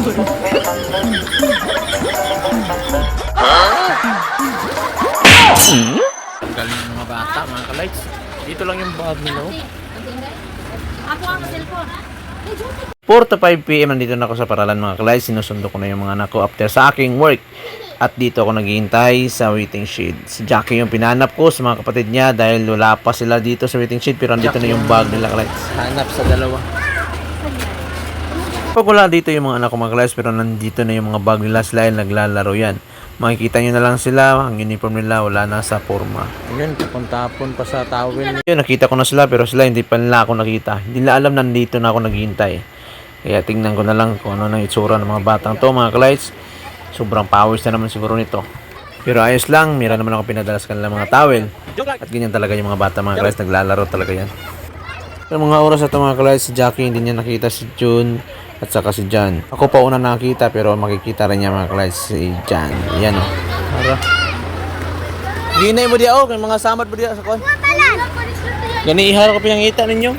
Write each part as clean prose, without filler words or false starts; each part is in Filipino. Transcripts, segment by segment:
Galing ng mga bata, mga ka-lights. Dito lang yung bag nila. Ako ang cellphone. 4 to 5 PM nandito na ako sa paralan, mga ka-lights. Sinusundo ko na yung mga anak ko after sa aking work. At dito ako naghihintay sa waiting shed. Si Jackie yung pinanap ko sa mga kapatid niya dahil wala pa sila dito sa waiting shed. Pero andito na yung bag nila, ka-lights. Hanap sa dalawa. Pag wala dito yung mga anak ko, mga ka-lights, pero nandito na yung mga bag nila, sila yung naglalaro yan. Makikita nyo na lang sila, ang uniform nila wala na sa forma. Ayun, tapon pa sa towel. Yun, nakita ko na sila pero sila hindi pa nila ako nakita. Hindi na alam nandito na ako naghihintay. Kaya tingnan ko na lang kung ano ng itsura ng mga batang to, mga ka-lights. Sobrang pawis na naman siguro nito. Pero ayos lang, mira naman ako pinadala sa kanila mga towel. At ganyan talaga yung mga bata, mga ka-lights, naglalaro talaga yan. Pero mga oras at mga ka-lights, si Jackie hindi niya nakita si June at saka si Jan. Ako pa una nakita pero makikita rin niya, mga ka-lights, si Jan. Yan o. Para. Ginay mo diya o, kay mga samad mo diya sa kon. Gani ihara ko pinangita ninyo.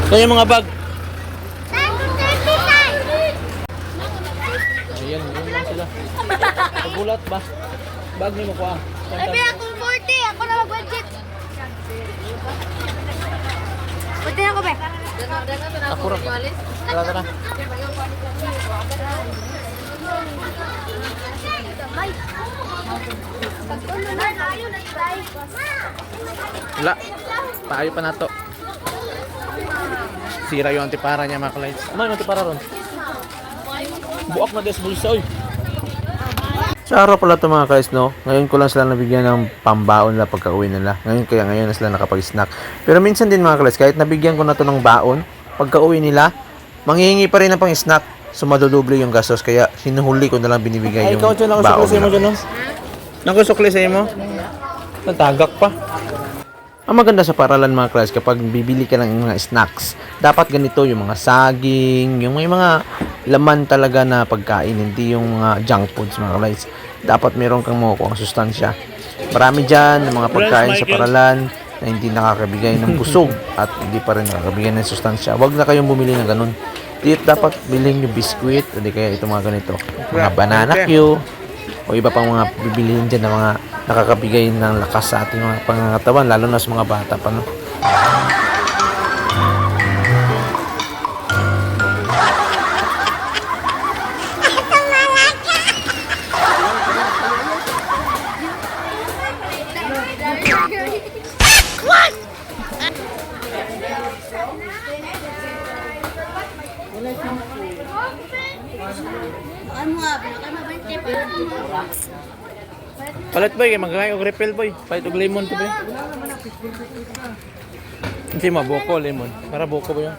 So yung mga bag. Ayan, yun lang sila. Pagulat ba? Bag niyo mo ko ah. Sabi ako 40, ako na mag-budget. Pwede na ako ba? Ako rin. Tara. Wala. Tayo pa na to. Sira yung antipara niya, mga ka-lights. Ano yung antipara ron? Buak na des bulsa, oy. Sa araw pala ito, mga ka-lights, no? Ngayon ko lang sila nabigyan ng pambaon nila pagka-uwi nila. Ngayon na sila nakapag-snack. Pero minsan din, mga ka-lights, kahit nabigyan ko na to ng baon, pagka-uwi nila, manghihingi pa rin ng pang-snack. So, madudoble yung gastos. Kaya, hinuhuli ko na lang binibigay yung baon nila. Nakusukli sa mo? Natagak pa. Ang maganda sa paralan, mga ka-lights, kapag bibili ka ng mga snacks, dapat ganito yung mga saging, yung may mga laman talaga na pagkain, hindi yung mga junk foods, mga ka-lights. Dapat meron kang makukuha ang sustansya. Marami dyan ng mga pagkain sa paralan na hindi nakakabigay ng busog at hindi pa rin nakakabigay ng sustansya. Huwag na kayong bumili ng ganun. Dito dapat bilhin yung biskuit o di kaya ito mga ganito. Mga banana Q o iba pang mga bibilihin dyan na mga nakakabigay ng lakas sa ating mga pangangatawan, lalo na sa mga bata pa, no? Palit boy, kaya magkakain og refill boy. Palit og lemon to boy. Hindi maboko lemon. Para boko ba yun?